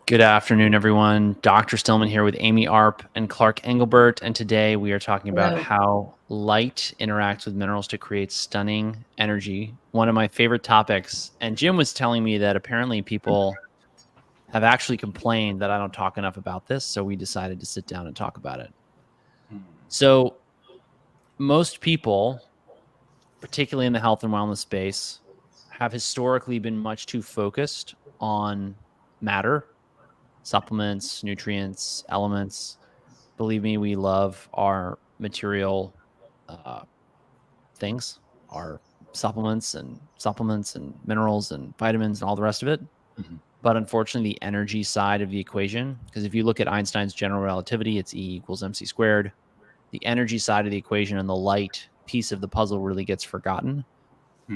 Good afternoon, everyone. Dr. Stillman here with Amy Arp and Clark Engelbert, and today we are talking about Hello. how light interacts with minerals to create stunning energy. One of my favorite topics. And Jim was telling me that apparently people have actually complained that I don't talk enough about this, so we decided to sit down and talk about it. So most people, particularly in the health and wellness space, have historically been much too focused on matter, supplements, nutrients, elements. Believe me, we love our material things, our supplements and minerals and vitamins and all the rest of it. Mm-hmm. But unfortunately, the energy side of the equation, because if you look at Einstein's general relativity, it's E equals mc squared. The energy side of the equation and the light piece of the puzzle really gets forgotten,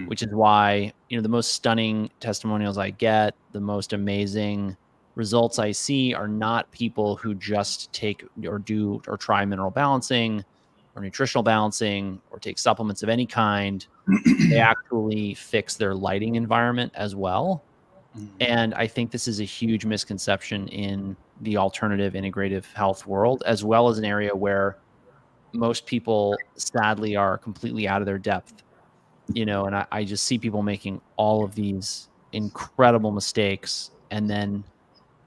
which is why, the most stunning testimonials I get, the most amazing results I see are not people who just take or do or try mineral balancing or nutritional balancing or take supplements of any kind. They actually fix their lighting environment as well. And I think this is a huge misconception in the alternative integrative health world, as well as an area where most people sadly are completely out of their depth. And I just see people making all of these incredible mistakes and then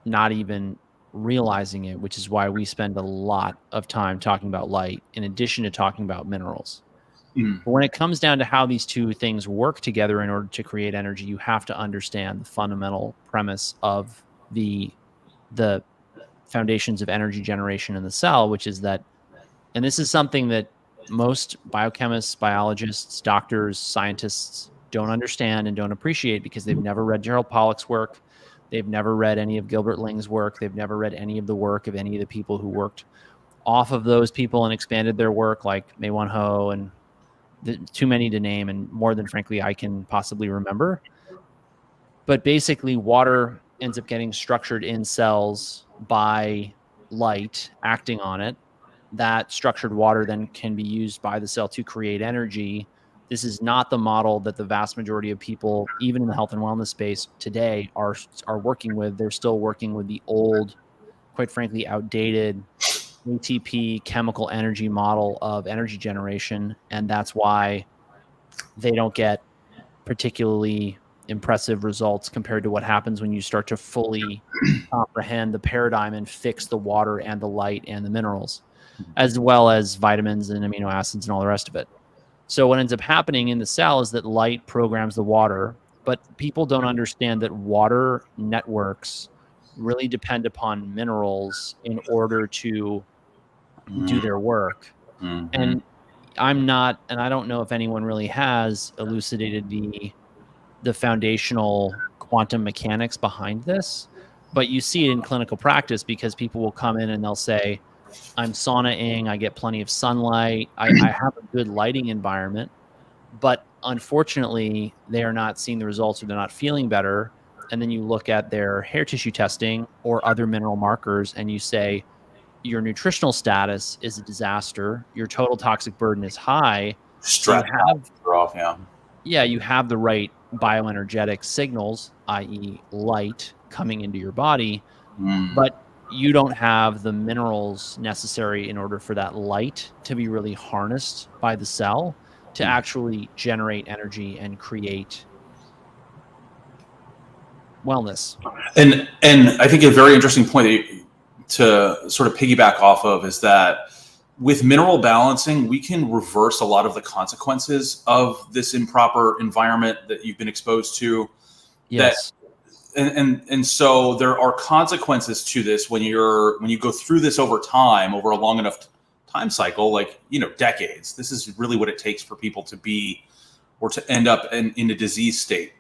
not even realizing it, which is why we spend a lot of time talking about light in addition to talking about minerals. But when it comes down to how these two things work together in order to create energy, you have to understand the fundamental premise of the foundations of energy generation in the cell, which is that, and this is something that most biochemists, biologists, doctors, scientists don't understand and don't appreciate because they've never read Gerald Pollack's work. They've never read any of Gilbert Ling's work. They've never read any of the work of any of the people who worked off of those people and expanded their work, like Mei-Wan Ho, and too many to name, and more than, frankly, I can possibly remember. But basically, water ends up getting structured in cells by light acting on it. That structured water then can be used by the cell to create energy. This is not the model that the vast majority of people, even in the health and wellness space today, are working with. They're still working with the old, quite frankly, outdated ATP chemical energy model of energy generation. And that's why they don't get particularly impressive results compared to what happens when you start to fully comprehend the paradigm and fix the water and the light and the minerals, as well as vitamins and amino acids and all the rest of it. So what ends up happening in the cell is that light programs the water, but people don't understand that water networks really depend upon minerals in order to do their work. And I'm not, and I don't know if anyone really has elucidated the foundational quantum mechanics behind this, but you see it in clinical practice because people will come in and they'll say, I'm saunaing, I get plenty of sunlight, I have a good lighting environment, but unfortunately, they are not seeing the results or they're not feeling better. And then you look at their hair tissue testing or other mineral markers and you say, your nutritional status is a disaster, your total toxic burden is high. Stress off, you have the right bioenergetic signals, i.e. light, coming into your body, but you don't have the minerals necessary in order for that light to be really harnessed by the cell to actually generate energy and create wellness. And I think a very interesting point to sort of piggyback off of is that with mineral balancing, we can reverse a lot of the consequences of this improper environment that you've been exposed to. Yes. And so there are consequences to this when you go through this over time, over a long enough time cycle, like, decades. This is really what it takes for people to be or to end up in a disease state.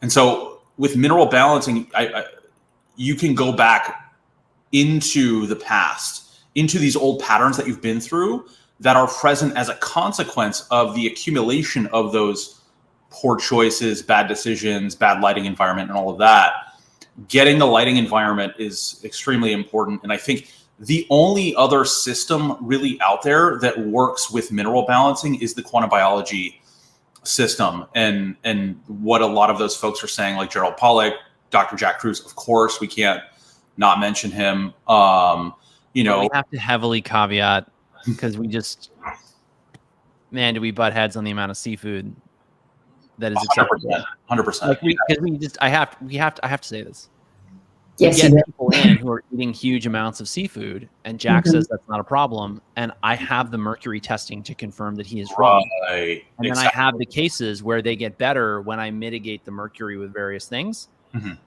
And so with mineral balancing, you can go back into the past, into these old patterns that you've been through that are present as a consequence of the accumulation of those poor choices, bad decisions, bad lighting environment, and all of that. Getting the lighting environment is extremely important. And I think the only other system really out there that works with mineral balancing is the quantum biology system. And what a lot of those folks are saying, like Gerald Pollack, Dr. Jack Kruse, of course, we can't not mention him. You know, we have to heavily caveat because we just, man, do we butt heads on the amount of seafood that is acceptable? 100%. Like I have to say this. Yes, We get people in who are eating huge amounts of seafood, and Jack says that's not a problem, and I have the mercury testing to confirm that he is wrong. Right. And then I have the cases where they get better when I mitigate the mercury with various things.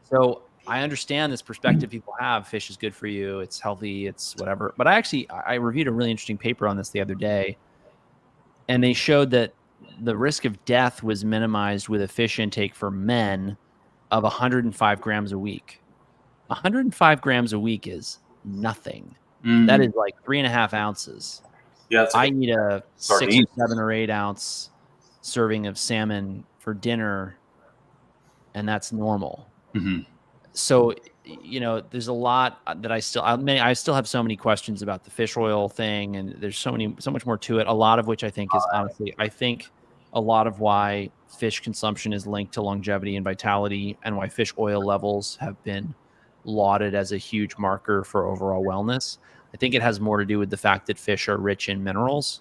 So I understand this perspective people have. Fish is good for you. It's healthy. It's whatever. But I reviewed a really interesting paper on this the other day, and they showed that the risk of death was minimized with a fish intake for men of 105 grams a week. 105 grams a week is nothing. That is like 3.5 ounces. Yeah, I eat a sardine. 6 or 7 or 8 ounce serving of salmon for dinner, and that's normal. So, you know, there's a lot that I still have so many questions about the fish oil thing, and there's so much more to it. A lot of which I think is honestly, I think a lot of why fish consumption is linked to longevity and vitality, and why fish oil levels have been lauded as a huge marker for overall wellness. I think it has more to do with the fact that fish are rich in minerals,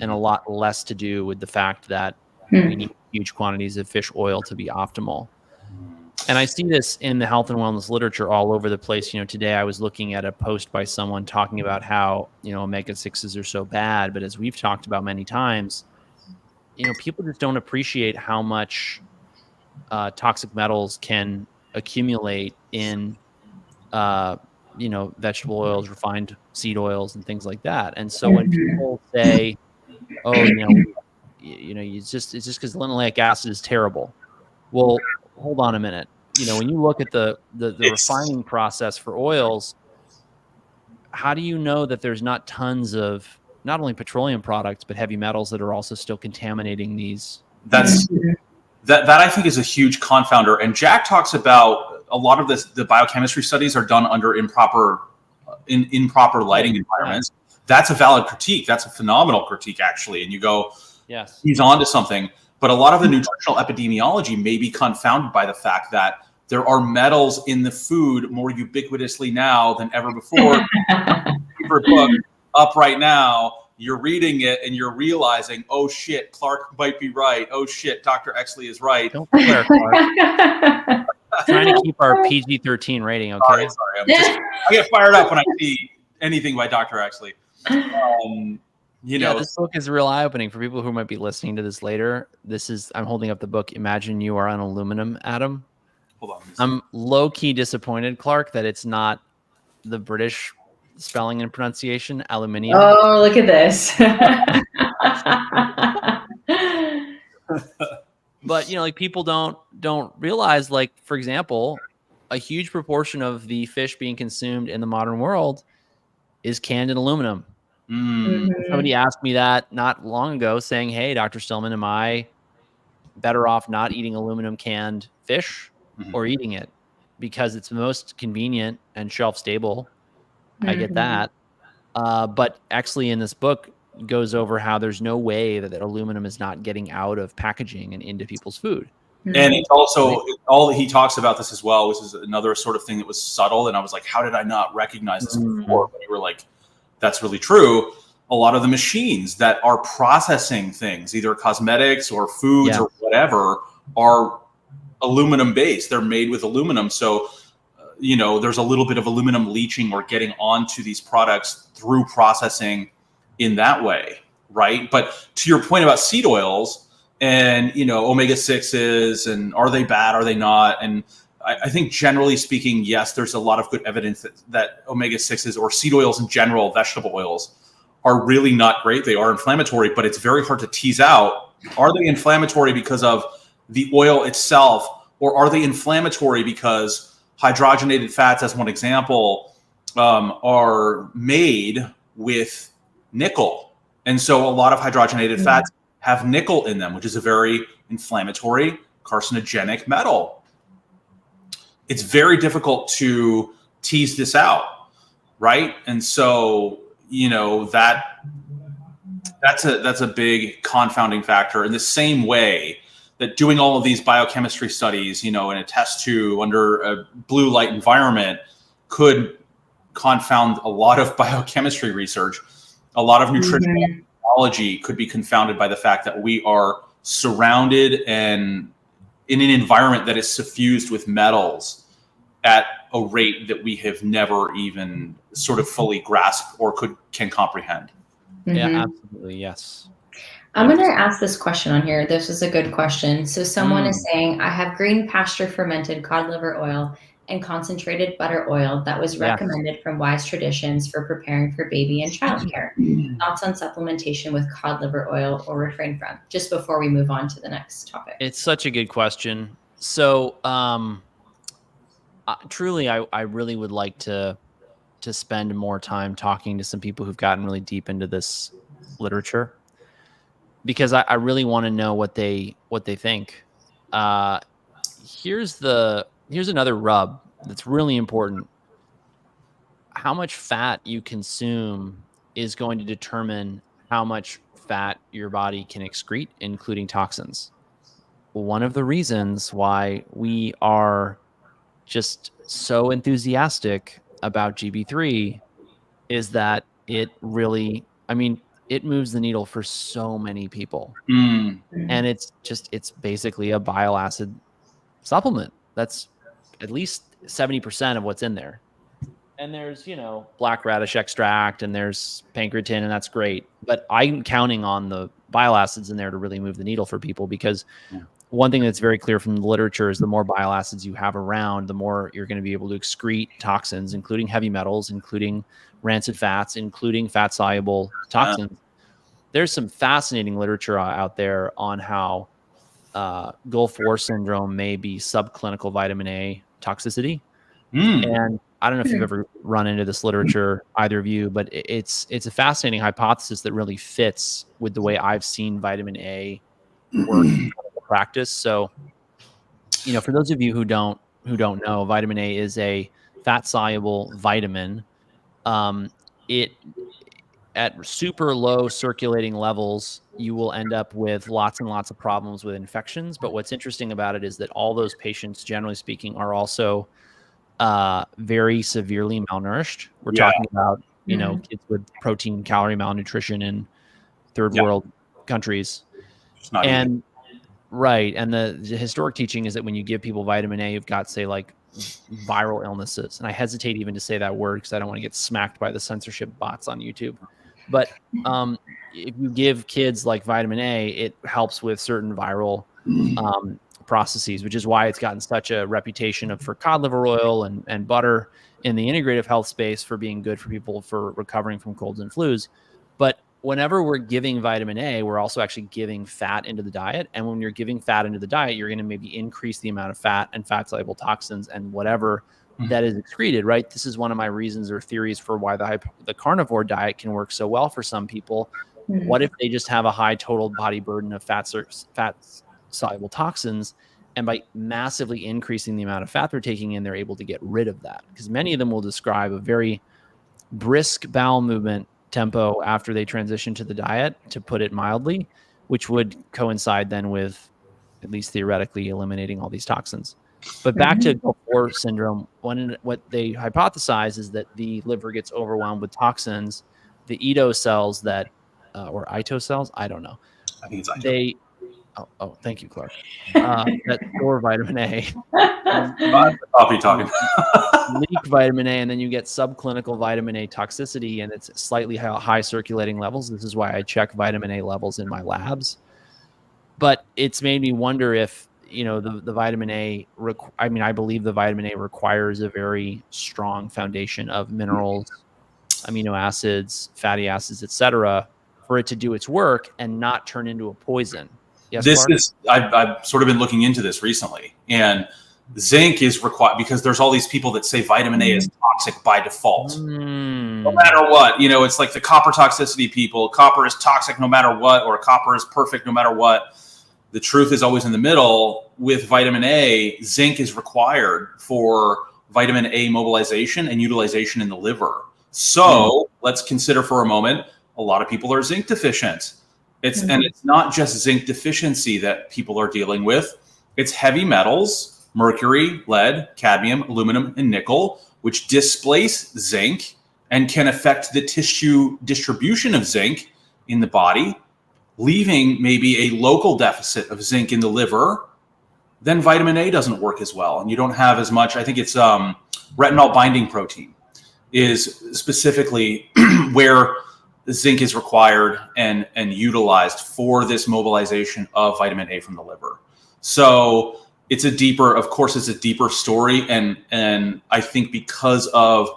and a lot less to do with the fact that we need huge quantities of fish oil to be optimal. And I see this in the health and wellness literature all over the place. You know, today I was looking at a post by someone talking about how, you know, omega-6s are so bad. But as we've talked about many times, you know, people just don't appreciate how much toxic metals can accumulate in you know, vegetable oils, refined seed oils, and things like that. And so when people say, "Oh, it's just because linoleic acid is terrible," well, hold on a minute. You know, when you look at the refining process for oils, how do you know that there's not tons of not only petroleum products but heavy metals that are also still contaminating these? That I think is a huge confounder. And Jack talks about a lot of the biochemistry studies are done under improper lighting environments. That's a valid critique. That's a phenomenal critique, actually. And you go, yes, he's on to something. But a lot of the nutritional epidemiology may be confounded by the fact that there are metals in the food more ubiquitously now than ever before. Favorite book up right now. You're reading it and you're realizing, oh shit, Clark might be right. Oh shit, Dr. Exley is right. Don't swear, Clark. Trying to keep our PG-13 rating, okay? Sorry. I get fired up when I see anything by Dr. Exley. You know, this book is real eye-opening for people who might be listening to this later. I'm holding up the book. Imagine you are an aluminum atom. Hold on. I'm low-key disappointed, Clark, that it's not the British spelling and pronunciation, aluminium. Oh, look at this. But, you know, like people don't realize, like, for example, a huge proportion of the fish being consumed in the modern world is canned in aluminum. Somebody asked me that not long ago saying, hey, Dr. Stillman, am I better off not eating aluminum canned fish or eating it? Because it's the most convenient and shelf stable. I get that. But actually in this book goes over how there's no way that aluminum is not getting out of packaging and into people's food. And it's also all he talks about this as well, which is another sort of thing that was subtle. And I was like, how did I not recognize this before? But you were like, that's really true. A lot of the machines that are processing things, either cosmetics or foods or whatever, are aluminum based. They're made with aluminum. So, you know, there's a little bit of aluminum leaching or getting onto these products through processing in that way, right? But to your point about seed oils and, you know, omega-6s, and are they bad, are they not? And I think generally speaking, yes, there's a lot of good evidence that omega-6s or seed oils in general, vegetable oils, are really not great. They are inflammatory, but it's very hard to tease out. Are they inflammatory because of the oil itself, or are they inflammatory because hydrogenated fats, as one example, are made with nickel? And so a lot of hydrogenated fats have nickel in them, which is a very inflammatory, carcinogenic metal. It's very difficult to tease this out, right? And so, you know, that's a big confounding factor. In the same way that doing all of these biochemistry studies, you know, in a test tube under a blue light environment, could confound a lot of biochemistry research. A lot of nutritional biology could be confounded by the fact that we are surrounded and in an environment that is suffused with metals at a rate that we have never even sort of fully grasped or can comprehend. Yeah, absolutely. Yes. I'm going to ask this question on here. This is a good question. So someone is saying, I have green pasture fermented cod liver oil and concentrated butter oil that was recommended from wise traditions for preparing for baby and childcare. Thoughts on supplementation with cod liver oil or refrain from, just before we move on to the next topic. It's such a good question. So truly, I really would like to spend more time talking to some people who've gotten really deep into this literature, because I really want to know what they think. Here's another rub that's really important. How much fat you consume is going to determine how much fat your body can excrete, including toxins. One of the reasons why we are just so enthusiastic about GB3 is that it really, it moves the needle for so many people. And it's basically a bile acid supplement. That's at least 70% of what's in there. And there's, black radish extract and there's pancreatin, and that's great. But I'm counting on the bile acids in there to really move the needle for people, because one thing that's very clear from the literature is the more bile acids you have around, the more you're going to be able to excrete toxins, including heavy metals, including rancid fats, including fat-soluble toxins. There's some fascinating literature out there on how Gulf War syndrome may be subclinical vitamin A toxicity. And I don't know if you've ever run into this literature, either of you, but it's a fascinating hypothesis that really fits with the way I've seen vitamin A work in practice. So, for those of you who don't know, vitamin A is a fat-soluble vitamin. It at super low circulating levels, you will end up with lots and lots of problems with infections. But what's interesting about it is that all those patients, generally speaking, are also very severely malnourished. We're talking about, kids with protein calorie malnutrition in third world countries. And right. And the historic teaching is that when you give people vitamin A, you've got, say, like viral illnesses. And I hesitate even to say that word because I don't want to get smacked by the censorship bots on YouTube. But if you give kids like vitamin A, it helps with certain viral processes, which is why it's gotten such a reputation for cod liver oil and butter in the integrative health space for being good for people for recovering from colds and flus. But whenever we're giving vitamin A, we're also actually giving fat into the diet. And when you're giving fat into the diet, you're going to maybe increase the amount of fat and fat-soluble toxins and whatever that is excreted, right? This is one of my reasons or theories for why the carnivore diet can work so well for some people. What if they just have a high total body burden of fat-soluble toxins, and by massively increasing the amount of fat they're taking in, they're able to get rid of that? Because many of them will describe a very brisk bowel movement tempo after they transition to the diet, to put it mildly, which would coincide then with, at least theoretically, eliminating all these toxins. But back to Gulf War syndrome, what they hypothesize is that the liver gets overwhelmed with toxins. The Ito cells or Ito cells, I don't know. I think it's Ito. Oh, thank you, Clark. That store vitamin A. I'll be talking. Leak vitamin A, and then you get subclinical vitamin A toxicity, and it's slightly high circulating levels. This is why I check vitamin A levels in my labs. But it's made me wonder if, the vitamin A, I believe the vitamin A requires a very strong foundation of minerals, amino acids, fatty acids, etc., for it to do its work and not turn into a poison. Yes, I've sort of been looking into this recently, and zinc is required because there's all these people that say vitamin A is toxic by default. No matter what, it's like the copper toxicity people. Copper is toxic no matter what, or copper is perfect no matter what. The truth is always in the middle. With vitamin A, zinc is required for vitamin A mobilization and utilization in the liver. So let's consider for a moment, a lot of people are zinc deficient. And it's not just zinc deficiency that people are dealing with. It's heavy metals, mercury, lead, cadmium, aluminum, and nickel, which displace zinc and can affect the tissue distribution of zinc in the body, leaving maybe a local deficit of zinc in the liver. Then vitamin A doesn't work as well, and you don't have as much. I think it's retinol binding protein is specifically where zinc is required and utilized for this mobilization of vitamin A from the liver. So it's a deeper story, and I think because of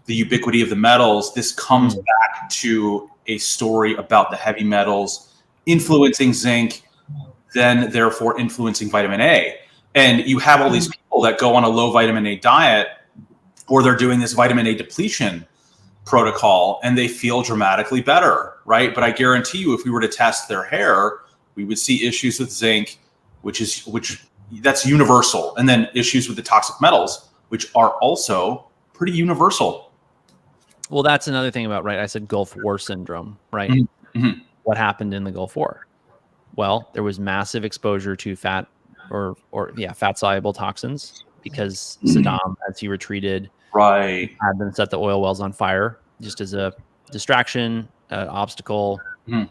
the ubiquity of the metals, this comes back to a story about the heavy metals influencing zinc, then therefore influencing vitamin A. And you have all these people that go on a low vitamin A diet, or they're doing this vitamin A depletion protocol, and they feel dramatically better, right? But I guarantee you, if we were to test their hair, we would see issues with zinc, which that's universal, and then issues with the toxic metals, which are also pretty universal. Well, that's another thing about, right? I said Gulf War syndrome, right? Mm-hmm. What happened in the Gulf War? Well, there was massive exposure to fat soluble toxins because Saddam, as he retreated, right, had them set the oil wells on fire just as a distraction, obstacle,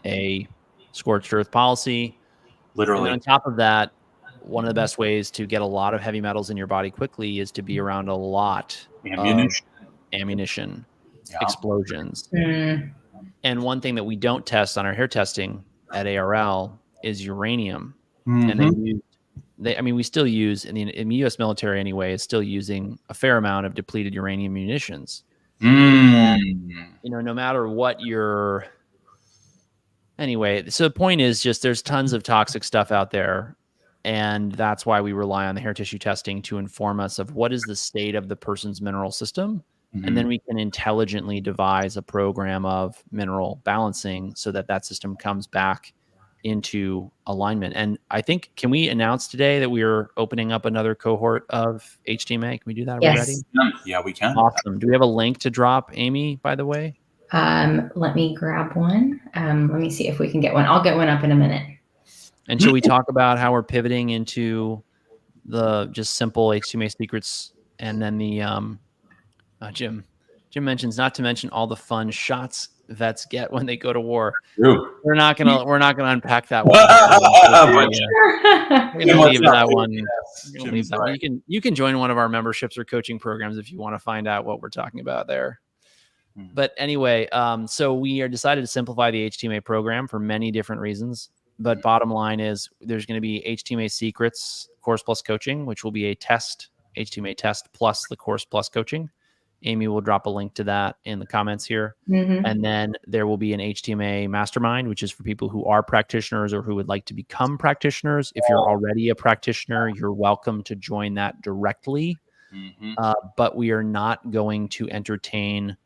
a scorched earth policy. Literally. And on top of that, one of the best ways to get a lot of heavy metals in your body quickly is to be around a lot of ammunition, explosions. And one thing that we don't test on our hair testing at ARL is uranium. And we still use in the U.S. military anyway, is still using a fair amount of depleted uranium munitions. And, no matter what anyway, so the point is just there's tons of toxic stuff out there. And that's why we rely on the hair tissue testing to inform us of what is the state of the person's mineral system. And then we can intelligently devise a program of mineral balancing so that system comes back into alignment. And I think, can we announce today that we are opening up another cohort of HTMA? Can we do that already? Yeah, we can. Awesome. Do we have a link to drop, Amy, by the way? Let me grab one. Let me see if we can get one. I'll get one up in a minute. And should we talk about how we're pivoting into the just simple HTMA secrets, and then the Jim mentions, not to mention all the fun shots vets get when they go to war. True. We're not gonna unpack that one. We're gonna leave that one. You can join one of our memberships or coaching programs if you want to find out what we're talking about there. But anyway, so we are decided to simplify the HTMA program for many different reasons. But bottom line is there's going to be HTMA Secrets Course Plus Coaching, which will be a test, HTMA test plus the Course Plus Coaching. Amy will drop a link to that in the comments here. And then there will be an HTMA Mastermind, which is for people who are practitioners or who would like to become practitioners. If you're already a practitioner, you're welcome to join that directly. But we are not going to entertain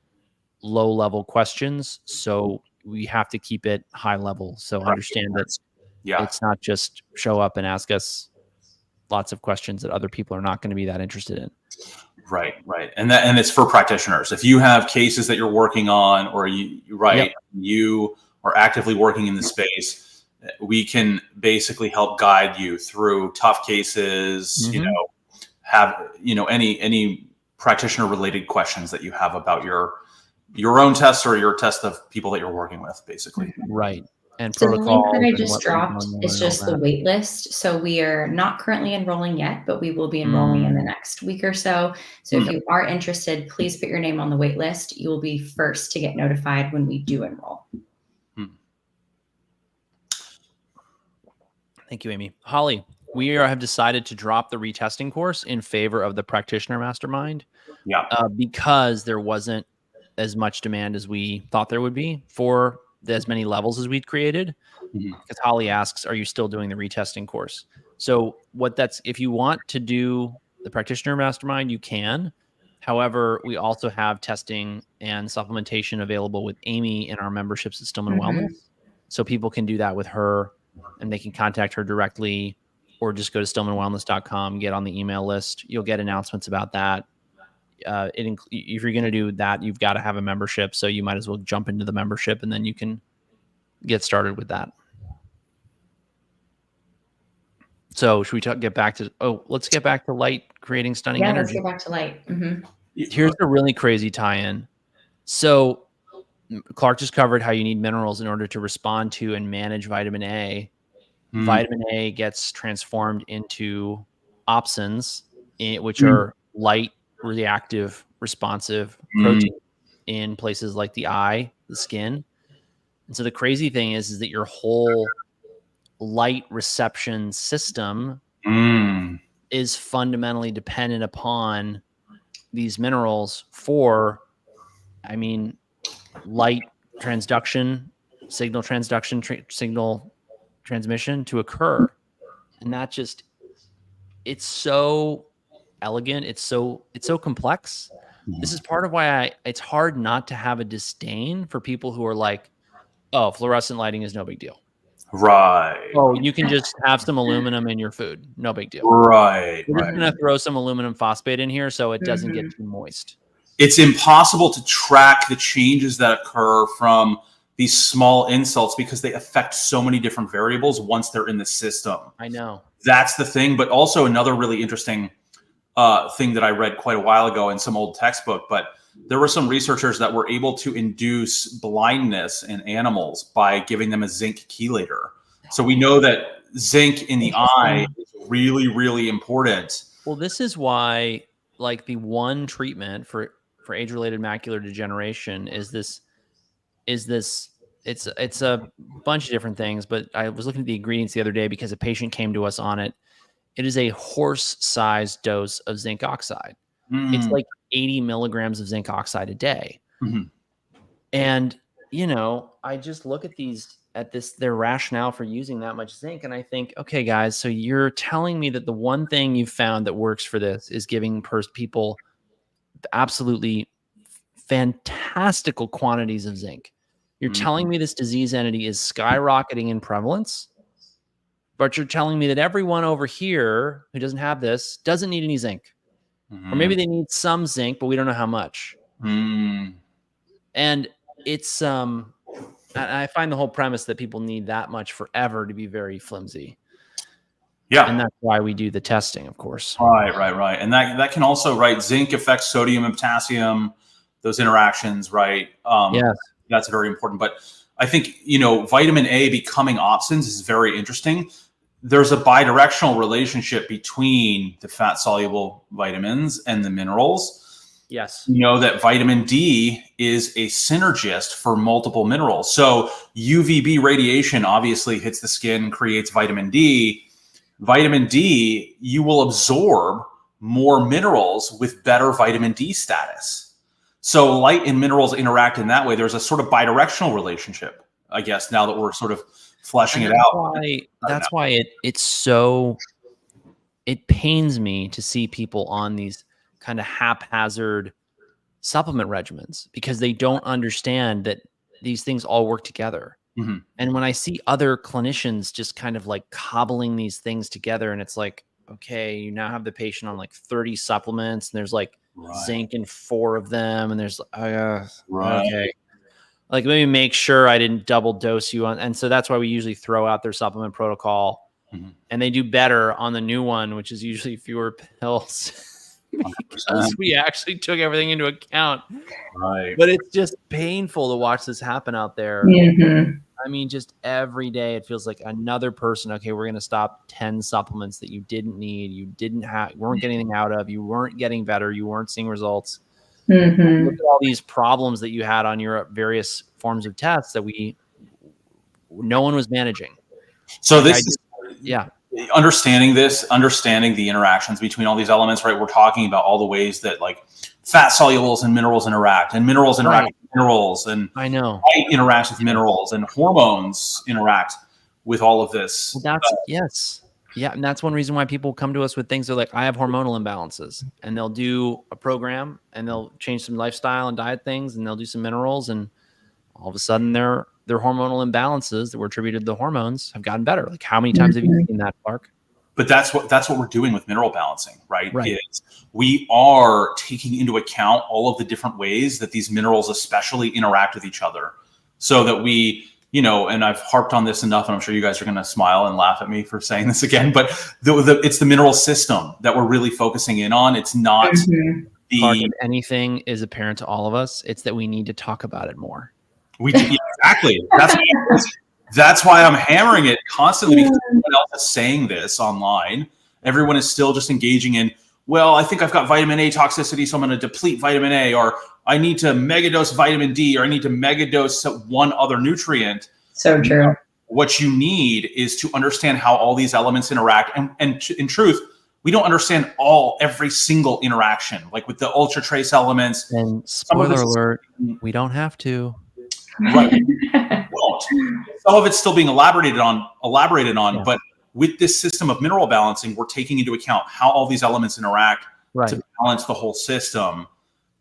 low-level questions. So we have to keep it high level. So understand that it's not just show up and ask us lots of questions that other people are not going to be that interested in. Right. And it's for practitioners. If you have cases that you're working on, or you are actively working in the space, we can basically help guide you through tough cases, any practitioner related questions that you have about your own tests or your test of people that you're working with, basically. Right. And so the link that I just dropped is just the wait list. So we are not currently enrolling yet, but we will be enrolling in the next week or so. So if you are interested, please put your name on the wait list. You will be first to get notified when we do enroll. Thank you, Amy. Holly, we have decided to drop the retesting course in favor of the Practitioner Mastermind. Because there wasn't as much demand as we thought there would be for as many levels as we'd created. Because Holly asks, are you still doing the retesting course? So if you want to do the Practitioner Mastermind, you can. However, we also have testing and supplementation available with Amy in our memberships at Stillman Wellness. So people can do that with her, and they can contact her directly, or just go to stillmanwellness.com, get on the email list. You'll get announcements about that. If you're going to do that, you've got to have a membership. So you might as well jump into the membership, and then you can get started with that. So should we get back to, let's get back to light creating stunning Yeah, energy. let's get back to light. Mm-hmm. Here's a really crazy tie-in. So Clark just covered how you need minerals in order to respond to and manage vitamin A. Vitamin A gets transformed into opsins, which are light reactive responsive protein in places like the eye, the skin. And so the crazy thing is that your whole light reception system is fundamentally dependent upon these minerals for, light transduction, signal transmission to occur. And that just, it's so elegant. It's so complex. This is part of why it's hard not to have a disdain for people who are like, oh, fluorescent lighting is no big deal. Right. Oh, you can just have some aluminum in your food. No big deal. Right. We're just going to throw some aluminum phosphate in here so it doesn't get too moist. It's impossible to track the changes that occur from these small insults because they affect so many different variables once they're in the system. I know. That's the thing. But also another really interesting thing that I read quite a while ago in some old textbook, but there were some researchers that were able to induce blindness in animals by giving them a zinc chelator. So we know that zinc in the eye is really, really important. Well, this is why, like, the one treatment for age-related macular degeneration is this. It's a bunch of different things, but I was looking at the ingredients the other day because a patient came to us on it. It is a horse-sized dose of zinc oxide. It's like 80 milligrams of zinc oxide a day. And, I just look at their rationale for using that much zinc. And I think, okay, guys, so you're telling me that the one thing you've found that works for this is giving people absolutely fantastical quantities of zinc. You're telling me this disease entity is skyrocketing in prevalence, but you're telling me that everyone over here who doesn't have this doesn't need any zinc. Or maybe they need some zinc, but we don't know how much. And it's, I find the whole premise that people need that much forever to be very flimsy. Yeah. And that's why we do the testing, of course. Right. And that can also, zinc affects sodium and potassium, those interactions, right? Yes. That's very important. But I think, vitamin A becoming opsins is very interesting. There's a bidirectional relationship between the fat-soluble vitamins and the minerals. Yes. You know that vitamin D is a synergist for multiple minerals. So UVB radiation obviously hits the skin, creates vitamin D. Vitamin D, you will absorb more minerals with better vitamin D status. So light and minerals interact in that way. There's a sort of bidirectional relationship, I guess, now that we're sort of fleshing it out. That's why it pains me to see people on these kind of haphazard supplement regimens because they don't understand that these things all work together. And when I see other clinicians just kind of like cobbling these things together, and it's like, okay, you now have the patient on like 30 supplements, and there's like zinc in 4 of them, and there's okay, like maybe make sure I didn't double dose you on. And so that's why we usually throw out their supplement protocol, and they do better on the new one, which is usually fewer pills. Because we actually took everything into account. Right. But it's just painful to watch this happen out there. I mean, just every day it feels like another person. Okay, we're going to stop 10 supplements that you didn't need. You weren't getting anything out of. You weren't getting better. You weren't seeing results. Look at all these problems that you had on your various forms of tests that no one was managing. So understanding the interactions between all these elements, right? We're talking about all the ways that like fat solubles and minerals interact, and minerals interact with minerals, and I know light interacts with minerals, and hormones interact with all of this. Yes. Yeah. And that's one reason why people come to us with things. They're like, I have hormonal imbalances, and they'll do a program and they'll change some lifestyle and diet things, and they'll do some minerals, and all of a sudden their hormonal imbalances that were attributed to the hormones have gotten better. Like, how many times have you seen that, Clark? But that's what we're doing with mineral balancing, right? Is we are taking into account all of the different ways that these minerals especially interact with each other, so that we and I've harped on this enough, and I'm sure you guys are going to smile and laugh at me for saying this again, but it's the mineral system that we're really focusing in on. It's not Clark, if anything is apparent to all of us, it's that we need to talk about it more. We do, exactly. That's why I'm hammering it constantly, because everyone else is saying this online. Everyone is still just engaging in, well, I think I've got vitamin A toxicity, so I'm going to deplete vitamin A, or I need to megadose vitamin D, or I need to megadose one other nutrient. So true. What you need is to understand how all these elements interact. And in truth, we don't understand every single interaction, like with the ultra trace elements. And spoiler alert, we don't have to. Right. Won't. Some of it's still being elaborated on, yeah. But with this system of mineral balancing, we're taking into account how all these elements interact to balance the whole system.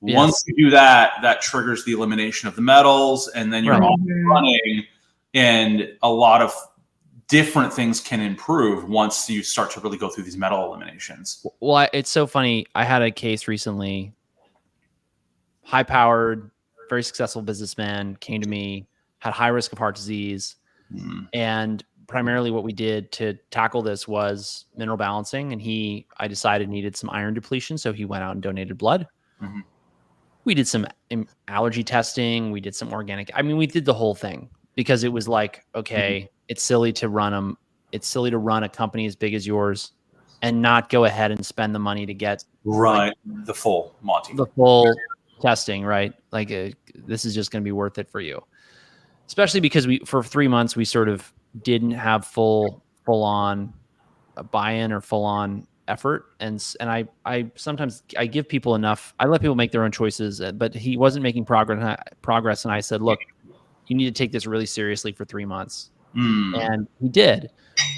Yes. Once you do that, that triggers the elimination of the metals, and then you're off and running, and a lot of different things can improve once you start to really go through these metal eliminations. Well, it's so funny. I had a case recently, high-powered, very successful businessman came to me, had high risk of heart disease. And primarily what we did to tackle this was mineral balancing. And I decided needed some iron depletion. So he went out and donated blood. We did some allergy testing. We did some organic. I mean, we did the whole thing, because it was like, okay, it's silly to run them. It's silly to run a company as big as yours and not go ahead and spend the money to get the full Monty, the full testing, right? Like this is just going to be worth it for you, especially because for 3 months we sort of didn't have full on buy-in or full on effort, and I sometimes I give people enough. I let people make their own choices, but he wasn't making progress, and I said, look, you need to take this really seriously for 3 months, and he did,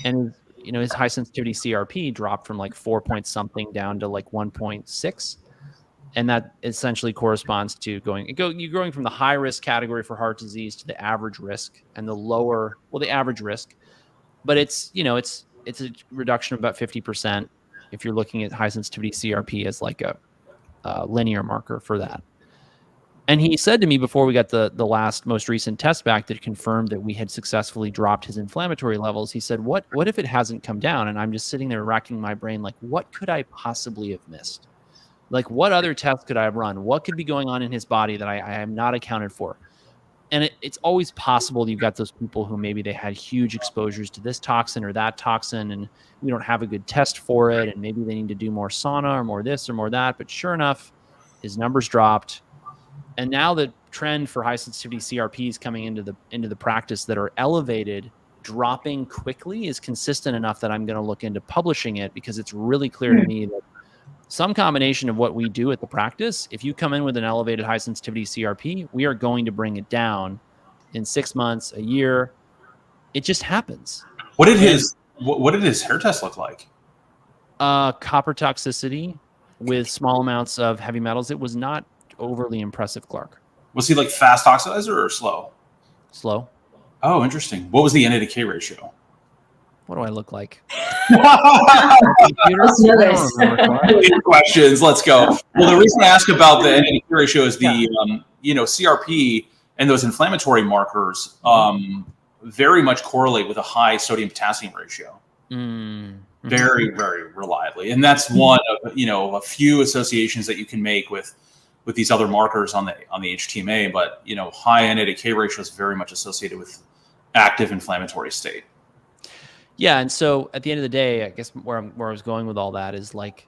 and his high sensitivity CRP dropped from like 4 point something down to like 1.6. And that essentially corresponds to you're going from the high risk category for heart disease to the average risk, and the average risk. But it's a reduction of about 50% if you're looking at high sensitivity CRP as like a linear marker for that. And he said to me before we got the most recent test back that confirmed that we had successfully dropped his inflammatory levels, he said, what if it hasn't come down? And I'm just sitting there racking my brain like, what could I possibly have missed? Like, what other tests could I have run? What could be going on in his body that I am not accounted for? And it's always possible you've got those people who maybe they had huge exposures to this toxin or that toxin, and we don't have a good test for it, and maybe they need to do more sauna or more this or more that. But sure enough, his numbers dropped. And now the trend for high sensitivity CRPs coming into the practice that are elevated, dropping quickly, is consistent enough that I'm going to look into publishing it, because it's really clear to me that some combination of what we do at the practice, if you come in with an elevated high sensitivity CRP, we are going to bring it down in 6 months, a year. It just happens. What did his hair test look like? Copper toxicity with small amounts of heavy metals. It was not overly impressive, Clark. Was he like fast oxidizer or slow? Slow. Oh, interesting. What was the NA to K ratio? What do I look like? Questions. Let's go. Well, the reason I ask about the NA ratio is the CRP and those inflammatory markers very much correlate with a high sodium potassium ratio. Very, very reliably, and that's one of a few associations that you can make with these other markers on the HTMA. But high NA to K ratio is very much associated with active inflammatory state. Yeah, and so at the end of the day, I guess where I was going with all that is like,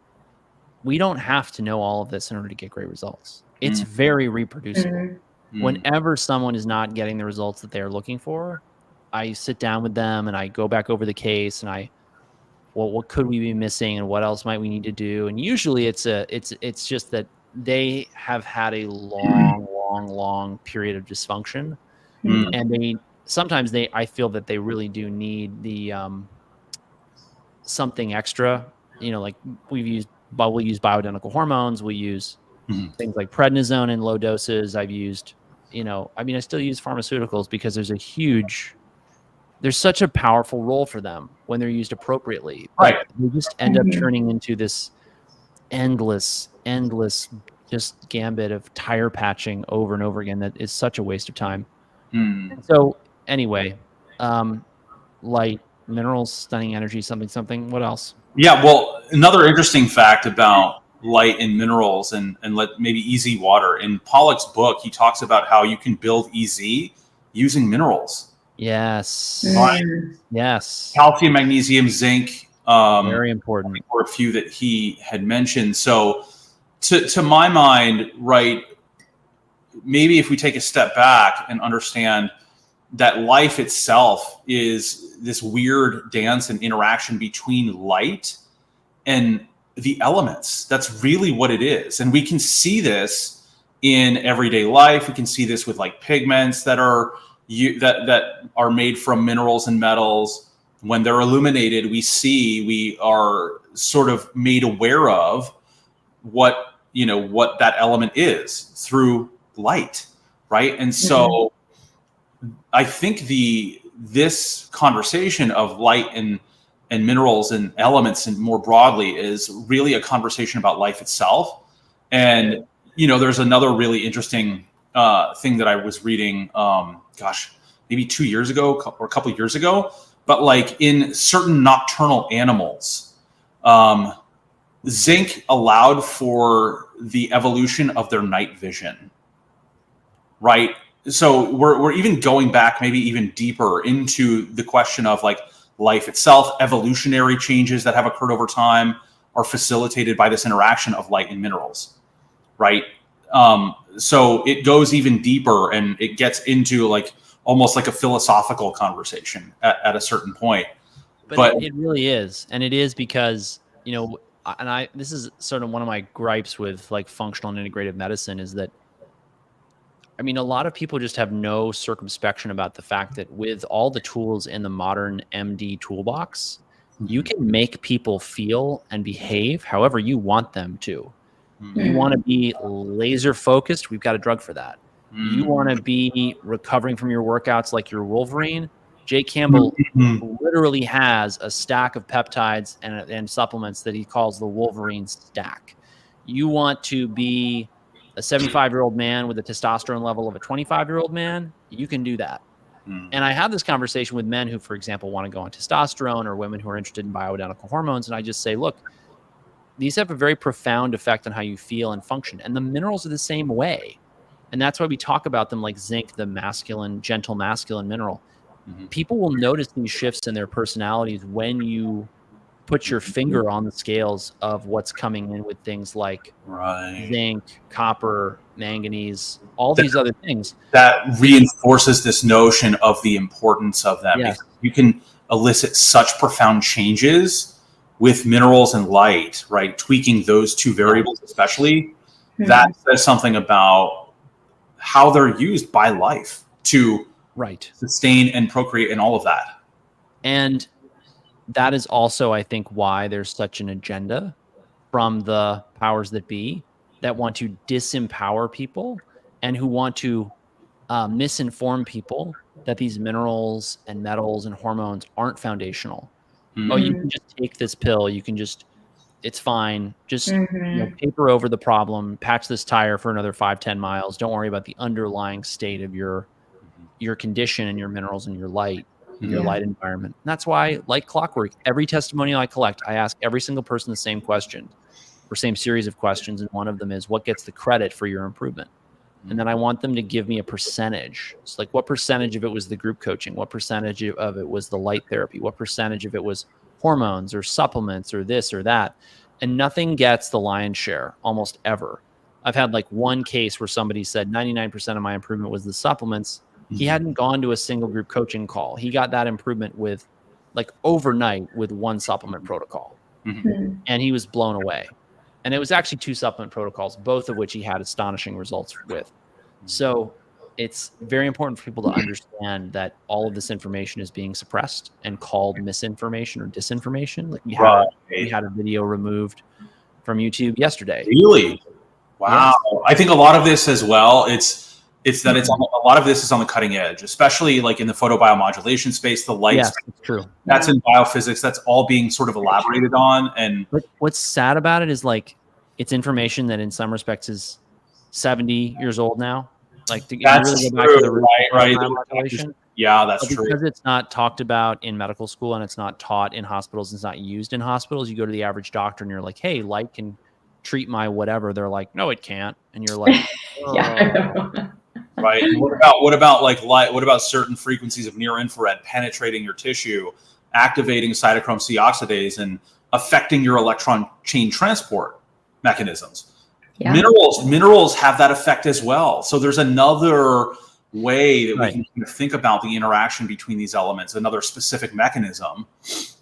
we don't have to know all of this in order to get great results. It's very reproducible. Whenever someone is not getting the results that they are looking for, I sit down with them and I go back over the case and what could we be missing and what else might we need to do? And usually it's just that they have had a long period of dysfunction, and sometimes I feel that they really do need the something extra. Like we'll use bioidentical hormones. We use things like prednisone in low doses. I've used, I still use pharmaceuticals because there's such a powerful role for them when they're used appropriately. Right. They just end up turning into this endless just gambit of tire patching over and over again that is such a waste of time. So anyway, light, minerals, stunning energy, something. What else? Yeah, well, another interesting fact about light and minerals and maybe easy water. In Pollock's book, he talks about how you can build easy using minerals. Yes. Right? Yes. Calcium, magnesium, zinc. Very important. Or a few that he had mentioned. So to my mind, right, maybe if we take a step back and understand that life itself is this weird dance and interaction between light and the elements. That's really what it is. And we can see this in everyday life. We can see this with like pigments that are made from minerals and metals. When they're illuminated, we are sort of made aware of what that element is through light, right? And so I think this conversation of light and minerals and elements and more broadly is really a conversation about life itself. And there's another really interesting thing that I was reading, maybe 2 years ago or a couple of years ago, but like in certain nocturnal animals, zinc allowed for the evolution of their night vision, right? So we're even going back maybe even deeper into the question of like life itself. Evolutionary changes that have occurred over time are facilitated by this interaction of light and minerals, right? So it goes even deeper and it gets into like almost like a philosophical conversation at a certain point. But it really is. And it is because, this is sort of one of my gripes with like functional and integrative medicine is that, I mean, a lot of people just have no circumspection about the fact that with all the tools in the modern MD toolbox, you can make people feel and behave however you want them to. You want to be laser focused, we've got a drug for that. You want to be recovering from your workouts like you're Wolverine. Jay Campbell literally has a stack of peptides and supplements that he calls the Wolverine stack. You want to be a 75-year-old man with a testosterone level of a 25-year-old man, you can do that. And I have this conversation with men who, for example, want to go on testosterone or women who are interested in bioidentical hormones. And I just say, look, these have a very profound effect on how you feel and function. And the minerals are the same way. And that's why we talk about them like zinc, the masculine, gentle masculine mineral. People will notice these shifts in their personalities when you put your finger on the scales of what's coming in with things like zinc, copper, manganese, all these other things. That reinforces this notion of the importance of them. Yes. Because you can elicit such profound changes with minerals and light, right? Tweaking those two variables, especially, that says something about how they're used by life to sustain and procreate and all of that. And that is also, I think, why there's such an agenda from the powers that be that want to disempower people and who want to misinform people that these minerals and metals and hormones aren't foundational. Oh, you can just take this pill. You can just, it's fine. Just paper over the problem, patch this tire for another 5-10 miles. Don't worry about the underlying state of your condition and your minerals and your light. Your light environment. And that's why, like clockwork, every testimonial I collect, I ask every single person the same question or same series of questions. And one of them is, what gets the credit for your improvement? And then I want them to give me a percentage. It's like, what percentage of it was the group coaching? What percentage of it was the light therapy? What percentage of it was hormones or supplements or this or that? And nothing gets the lion's share almost ever. I've had like one case where somebody said 99% of my improvement was the supplements. He hadn't gone to a single group coaching call. He got that improvement with like overnight with one supplement protocol. And he was blown away. And it was actually 2 supplement protocols, both of which he had astonishing results with. So it's very important for people to understand that all of this information is being suppressed and called misinformation or disinformation. Like we had a video removed from YouTube yesterday. Really? Wow. Yes. I think a lot of this as well, it's that a lot of this is on the cutting edge, especially like in the photobiomodulation space, the light. Yes, it's true. That's in biophysics. That's all being sort of elaborated on. And what's sad about it is like, it's information that in some respects is 70 years old now. Like to really go back to the root of biomodulation. Yeah, that's But true. because it's not talked about in medical school and it's not taught in hospitals, it's not used in hospitals, you go to the average doctor and you're like, hey, light can treat my whatever. They're like, no, it can't. And you're like, Yeah. Right. And what about like light? What about certain frequencies of near infrared penetrating your tissue, activating cytochrome C oxidase and affecting your electron chain transport mechanisms? Yeah. Minerals have that effect as well. So there's another way that Right. we can think about the interaction between these elements, another specific mechanism,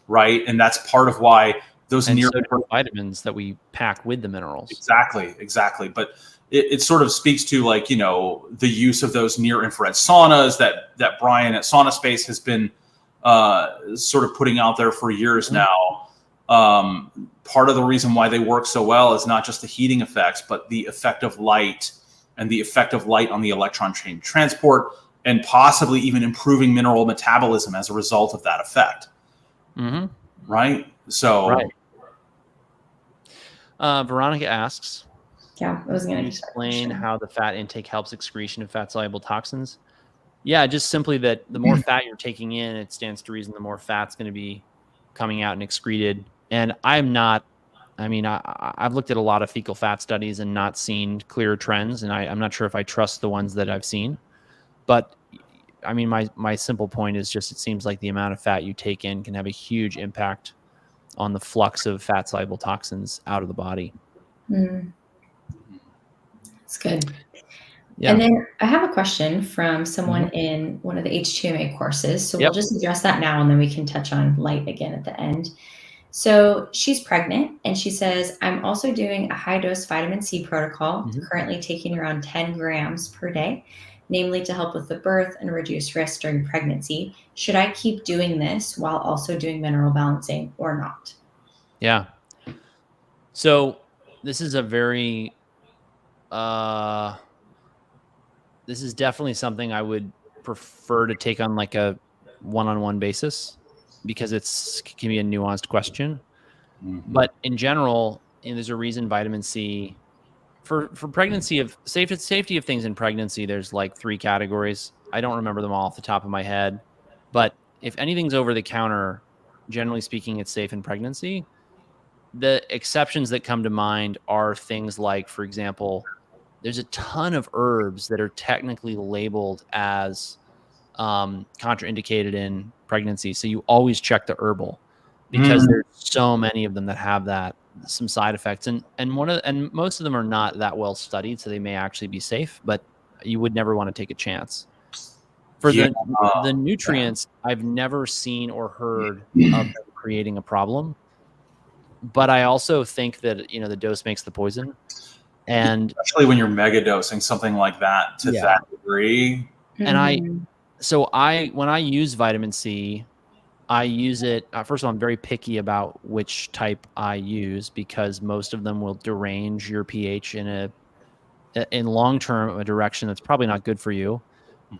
right? And that's part of why those and near so do vitamins that we pack with the minerals. Exactly. But it sort of speaks to, like, you know, the use of those near infrared saunas that Brian at Sauna Space has been sort of putting out there for years now. Part of the reason why they work so well is not just the heating effects, but the effect of light and the effect of light on the electron chain transport, and possibly even improving mineral metabolism as a result of that effect. Right? So, right. Veronica asks, Yeah, I was going can to you explain how the fat intake helps excretion of fat-soluble toxins? Yeah, just simply that the more fat you're taking in, it stands to reason the more fat's going to be coming out and excreted. And I've looked at a lot of fecal fat studies and not seen clear trends, and I'm not sure if I trust the ones that I've seen. But I mean, my simple point is just, it seems like the amount of fat you take in can have a huge impact on the flux of fat-soluble toxins out of the body. That's good. Yeah. And then I have a question from someone in one of the H2MA courses. So we'll just address that now, and then we can touch on light again at the end. So she's pregnant, and she says, I'm also doing a high-dose vitamin C protocol, currently taking around 10 grams per day, namely to help with the birth and reduce risk during pregnancy. Should I keep doing this while also doing mineral balancing or not? Yeah. So this is a very, this is definitely something I would prefer to take on like a one-on-one basis, because it can be a nuanced question. But in general, there's a reason vitamin C for pregnancy, of safety of things in pregnancy. There's like 3 categories. I don't remember them all off the top of my head, but if anything's over the counter, generally speaking, it's safe in pregnancy. The exceptions that come to mind are things like, for example, there's a ton of herbs that are technically labeled as contraindicated in pregnancy. So you always check the herbal, because there's so many of them that have some side effects, and most of them are not that well studied, so they may actually be safe, but you would never want to take a chance. For the nutrients, I've never seen or heard of them creating a problem, but I also think that, the dose makes the poison. And especially when you're mega dosing something like that to that degree. And when I use vitamin C, I use it. First of all, I'm very picky about which type I use, because most of them will derange your pH in long term, a direction that's probably not good for you.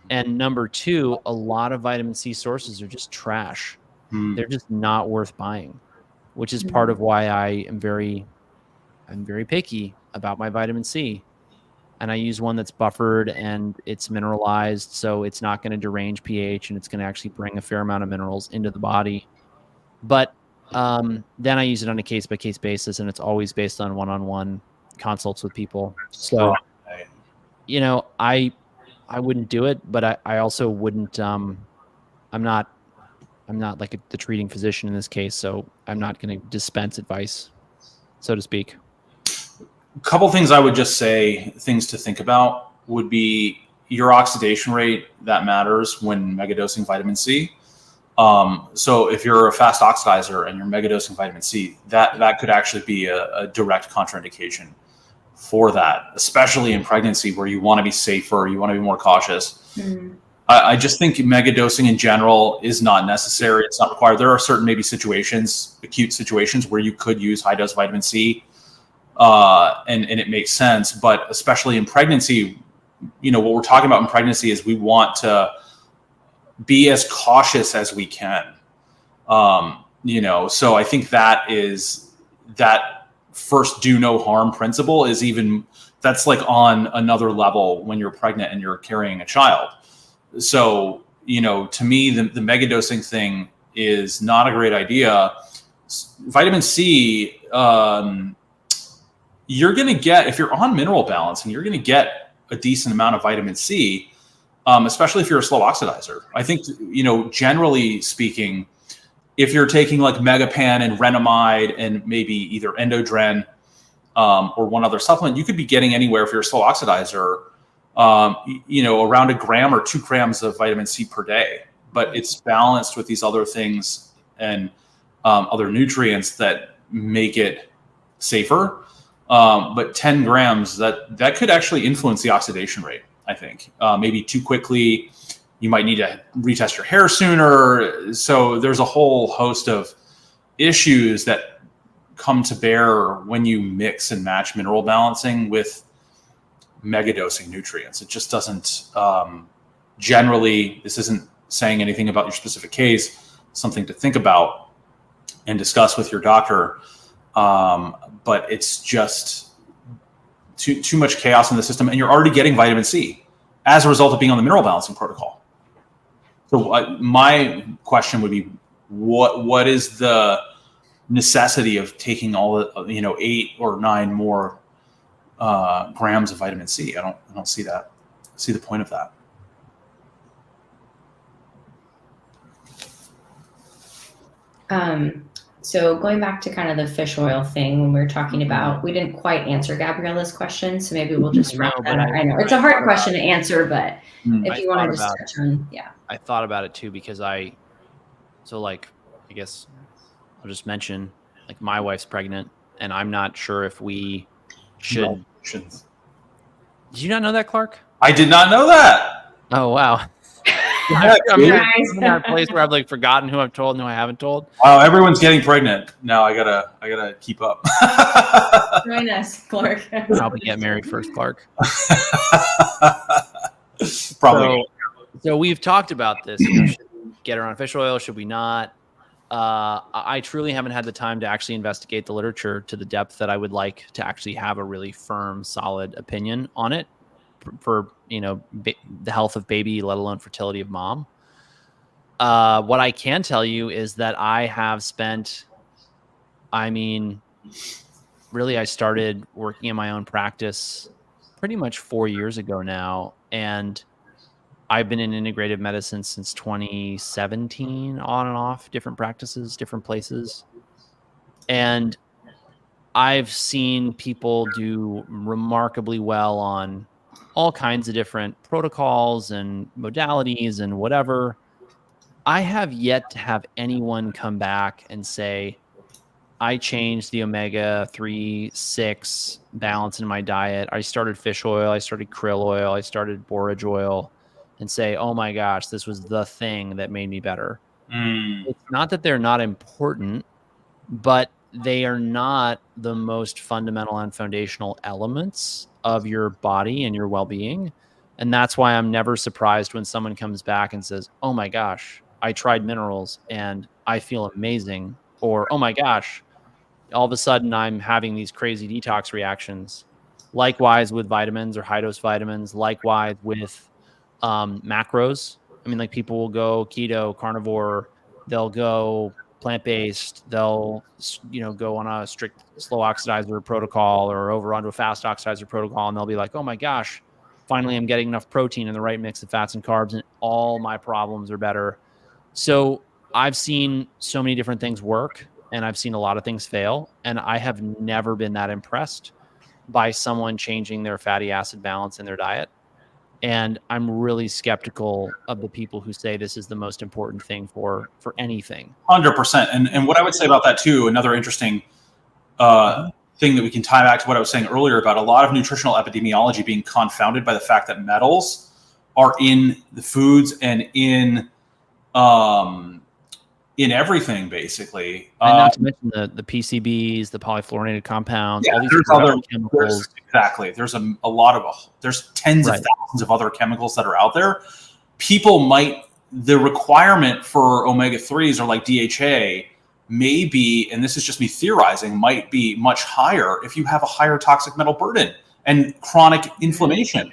And number 2, a lot of vitamin C sources are just trash. They're just not worth buying, which is part of why I'm very picky about my vitamin C. And I use one that's buffered and it's mineralized, so it's not going to derange pH, and it's going to actually bring a fair amount of minerals into the body. But then I use it on a case-by-case basis, and it's always based on one-on-one consults with people. So, I wouldn't do it, but I also wouldn't. I'm not like the treating physician in this case, so I'm not going to dispense advice, so to speak. A couple things I would just say, things to think about, would be your oxidation rate. That matters when megadosing vitamin C. So if you're a fast oxidizer and you're megadosing vitamin C, that could actually be a direct contraindication for that, especially in pregnancy, where you want to be safer, you want to be more cautious. I just think megadosing in general is not necessary. It's not required. There are certain maybe situations, acute situations, where you could use high dose vitamin C. And it makes sense, but especially in pregnancy, what we're talking about in pregnancy is we want to be as cautious as we can. So I think that first do no harm principle that's like on another level when you're pregnant and you're carrying a child. So to me, the mega dosing thing is not a great idea. Vitamin C, you're going to get, if you're on mineral balance, and you're going to get a decent amount of vitamin C, especially if you're a slow oxidizer. I think, generally speaking, if you're taking like Megapan and Renamide and maybe either Endodren or one other supplement, you could be getting anywhere, if you're a slow oxidizer, around 1 gram or 2 grams of vitamin C per day. But it's balanced with these other things and other nutrients that make it safer. But 10 grams, that could actually influence the oxidation rate, I think. Maybe too quickly. You might need to retest your hair sooner. So there's a whole host of issues that come to bear when you mix and match mineral balancing with megadosing nutrients. It just doesn't, generally, this isn't saying anything about your specific case, something to think about and discuss with your doctor. But it's just too much chaos in the system, and you're already getting vitamin C as a result of being on the mineral balancing protocol. So my question would be, what is the necessity of taking all the 8 or 9 more grams of vitamin C? I don't see that. See the point of that. So going back to kind of the fish oil thing, when we were talking about, we didn't quite answer Gabriella's question, so maybe we'll just wrap that up. I know it's a hard question to answer, but if you want to just touch on, I thought about it too, because I guess I'll just mention, like, my wife's pregnant, and I'm not sure if we should. Did you not know that, Clark? I did not know that. Oh, wow. I'm in that place where I've like forgotten who I've told and who I haven't told. Wow, everyone's getting pregnant now. I gotta keep up. Join us, Clark. Probably get married first, Clark. Probably. So we've talked about this. Should we get her on fish oil? Should we not? I truly haven't had the time to actually investigate the literature to the depth that I would like to actually have a really firm, solid opinion on it for the health of baby, let alone fertility of mom. What I can tell you is that I have spent, really, I started working in my own practice pretty much 4 years ago now, and I've been in integrative medicine since 2017, on and off, different practices, different places. And I've seen people do remarkably well on all kinds of different protocols and modalities and whatever. I have yet to have anyone come back and say, I changed the omega-3, 6 balance in my diet. I started fish oil. I started krill oil. I started borage oil, and say, oh my gosh, this was the thing that made me better. It's not that they're not important, but they are not the most fundamental and foundational elements of your body and your well-being. And that's why I'm never surprised when someone comes back and says, oh my gosh, I tried minerals and I feel amazing. Or, oh my gosh, all of a sudden I'm having these crazy detox reactions. Likewise with vitamins or high-dose vitamins, likewise with macros. Like, people will go keto, carnivore, they'll go plant-based, they'll go on a strict slow oxidizer protocol or over onto a fast oxidizer protocol, and they'll be like, oh my gosh, finally I'm getting enough protein and the right mix of fats and carbs, and all my problems are better. So I've seen so many different things work, and I've seen a lot of things fail, and I have never been that impressed by someone changing their fatty acid balance in their diet. And I'm really skeptical of the people who say this is the most important thing for anything. 100%. And what I would say about that too, another interesting thing that we can tie back to what I was saying earlier about a lot of nutritional epidemiology being confounded by the fact that metals are in the foods and in everything, basically. And not to mention the PCBs, the polyfluorinated compounds, all these other chemicals. Exactly. There's there's tens of thousands of other chemicals that are out there. The requirement for omega-3s or like DHA may be, and this is just me theorizing, might be much higher if you have a higher toxic metal burden and chronic inflammation.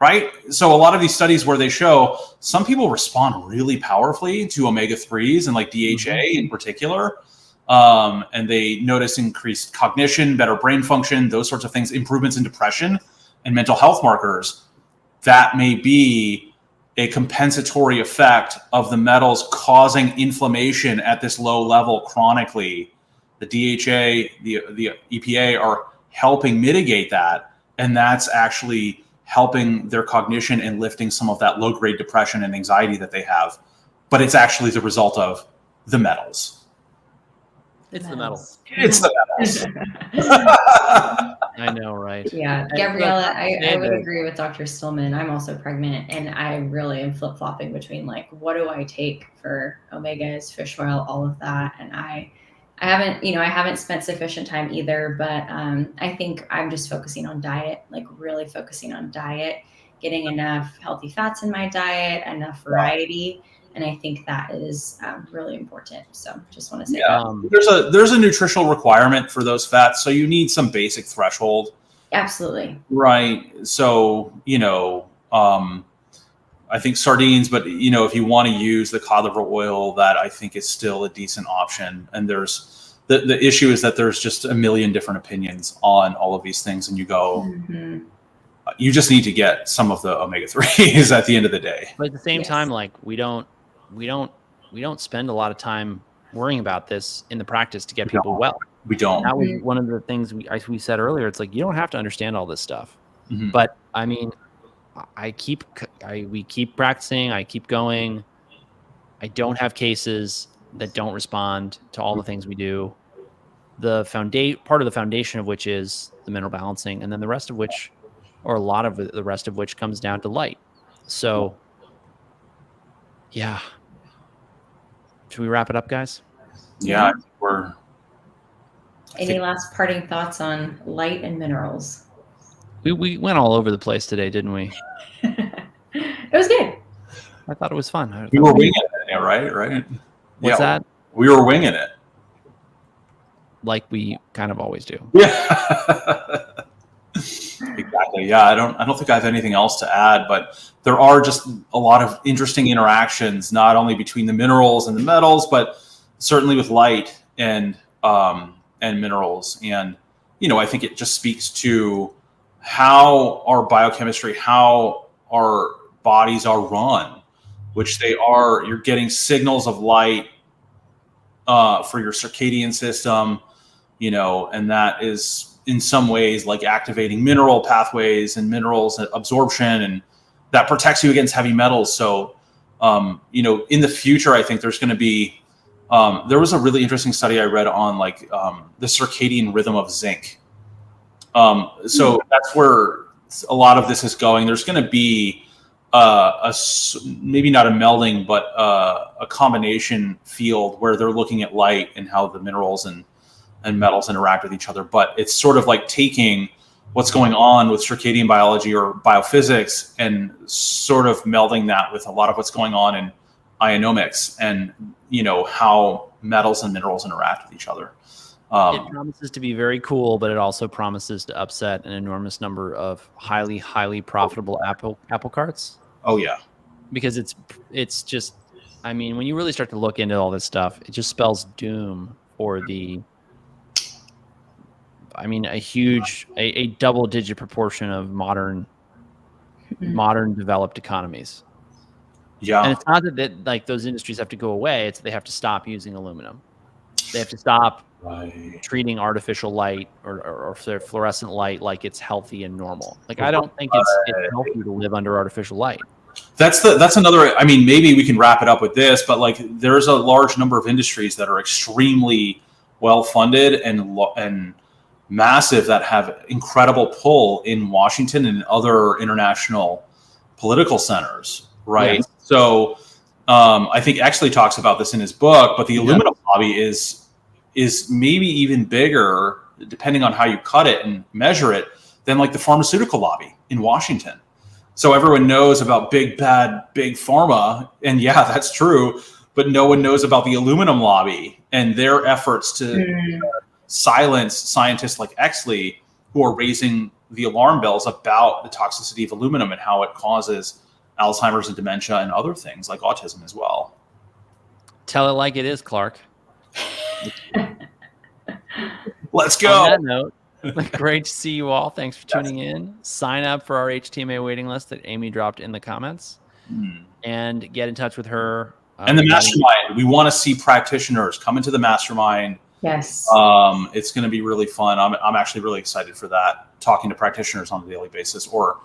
right? So a lot of these studies where they show some people respond really powerfully to omega-3s and like DHA in particular. And they notice increased cognition, better brain function, those sorts of things, improvements in depression and mental health markers. That may be a compensatory effect of the metals causing inflammation at this low level chronically. The DHA, the EPA are helping mitigate that. And that's actually helping their cognition and lifting some of that low-grade depression and anxiety that they have. But it's actually the result of the metals. It's the metals. It's the metals. I know, right? Yeah, Gabriella, I would agree with Dr. Stillman. I'm also pregnant, and I really am flip-flopping between like, what do I take for omegas, fish oil, all of that, and I haven't spent sufficient time either, but I think I'm just focusing on diet, like really focusing on diet, getting enough healthy fats in my diet, enough variety. And I think that is really important. So just want to say there's a nutritional requirement for those fats. So you need some basic threshold. Absolutely. Right. So, I think sardines, but if you want to use the cod liver oil, that I think is still a decent option. And there's the issue is that there's just a million different opinions on all of these things. And you go, you just need to get some of the omega-3s at the end of the day. But at the same time, like we don't spend a lot of time worrying about this in the practice to get people well. We don't. That was one of the things we said earlier. It's like, you don't have to understand all this stuff. But I mean, we keep practicing. I keep going. I don't have cases that don't respond to all the things we do. Part of the foundation of which is the mineral balancing, and then the rest of which, or a lot of the rest of which, comes down to light. So, yeah. Should we wrap it up, guys? Yeah, Any last parting thoughts on light and minerals? We went all over the place today, didn't we? It was good. I thought it was fun. We were winging it, right? What's that? We were winging it. Like we kind of always do. Yeah. Exactly. Yeah, I don't think I have anything else to add, but there are just a lot of interesting interactions, not only between the minerals and the metals, but certainly with light and minerals. And I think it just speaks to how our biochemistry, how our bodies are run, which they are. You're getting signals of light for your circadian system, and that is in some ways like activating mineral pathways and minerals absorption, and that protects you against heavy metals. So, in the future, I think there's going to be, there was a really interesting study I read on the circadian rhythm of zinc. So that's where a lot of this is going. There's going to be maybe not a melding, but a combination field where they're looking at light and how the minerals and metals interact with each other. But it's sort of like taking what's going on with circadian biology or biophysics and sort of melding that with a lot of what's going on in ionomics and, how metals and minerals interact with each other. It promises to be very cool, but it also promises to upset an enormous number of highly, highly profitable apple carts. Oh yeah. Because it's just, I mean, when you really start to look into all this stuff, it just spells doom for a double-digit proportion of modern developed economies. Yeah. And it's not that like those industries have to go away, it's they have to stop using aluminum. They have to stop treating artificial light or fluorescent light like it's healthy and normal. Like, I don't think it's healthy to live under artificial light. That's another, I mean, maybe we can wrap it up with this, but like there's a large number of industries that are extremely well-funded and massive that have incredible pull in Washington and other international political centers, right? Yeah. So I think Exley talks about this in his book, but the aluminum lobby is maybe even bigger, depending on how you cut it and measure it, than like the pharmaceutical lobby in Washington. So everyone knows about big pharma, and yeah, that's true, but no one knows about the aluminum lobby and their efforts to silence scientists like Exley who are raising the alarm bells about the toxicity of aluminum and how it causes Alzheimer's and dementia and other things like autism as well. Tell it like it is, Clark. Let's go. On that note, great to see you all. Thanks for tuning in. Sign up for our HTMA waiting list that Amy dropped in the comments, and get in touch with her. And the mastermind. We want to see practitioners come into the mastermind. Yes. It's going to be really fun. I'm actually really excited for that. Talking to practitioners on a daily basis or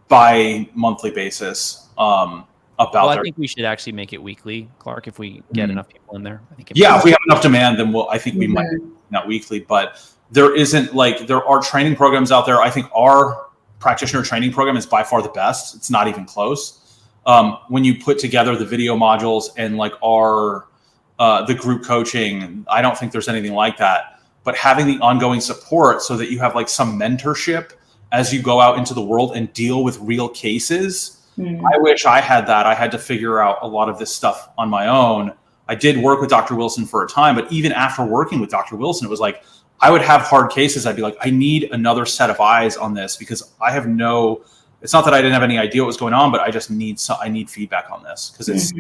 bi-monthly basis about. Well, I think we should actually make it weekly, Clark. If we get enough people in there, I think. If we have enough demand, then I think we might not weekly. But there are training programs out there. I think our practitioner training program is by far the best. It's not even close. When you put together the video modules and like our the group coaching, I don't think there's anything like that. But having the ongoing support so that you have like some mentorship as you go out into the world and deal with real cases. I wish I had that. I had to figure out a lot of this stuff on my own. I did work with Dr. Wilson for a time, but even after working with Dr. Wilson, it was like I would have hard cases. I'd be like, I need another set of eyes on this because I have it's not that I didn't have any idea what was going on, but I just need I need feedback on this because it's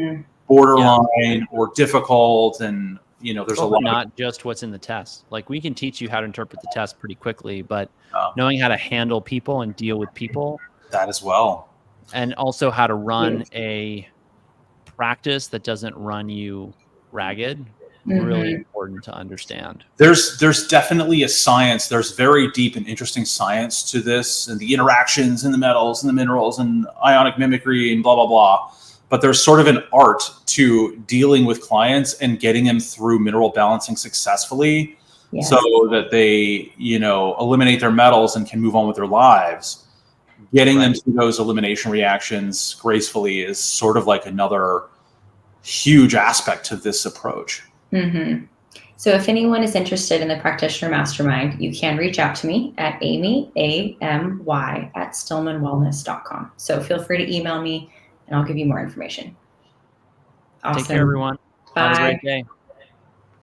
borderline or difficult. And, there's a lot. Not just what's in the test. Like we can teach you how to interpret the test pretty quickly, but knowing how to handle people and deal with people. That as well. And also how to run a practice that doesn't run you ragged. Really important to understand. There's definitely a science. There's very deep and interesting science to this and the interactions and the metals and the minerals and ionic mimicry and blah, blah, blah. But there's sort of an art to dealing with clients and getting them through mineral balancing successfully so that they, eliminate their metals and can move on with their lives. Getting them through those elimination reactions gracefully is sort of like another huge aspect to this approach. So if anyone is interested in the Practitioner Mastermind, you can reach out to me at Amy, AMY, at stillmanwellness.com. So feel free to email me and I'll give you more information. Awesome. Take care, everyone. Bye. Have a great day.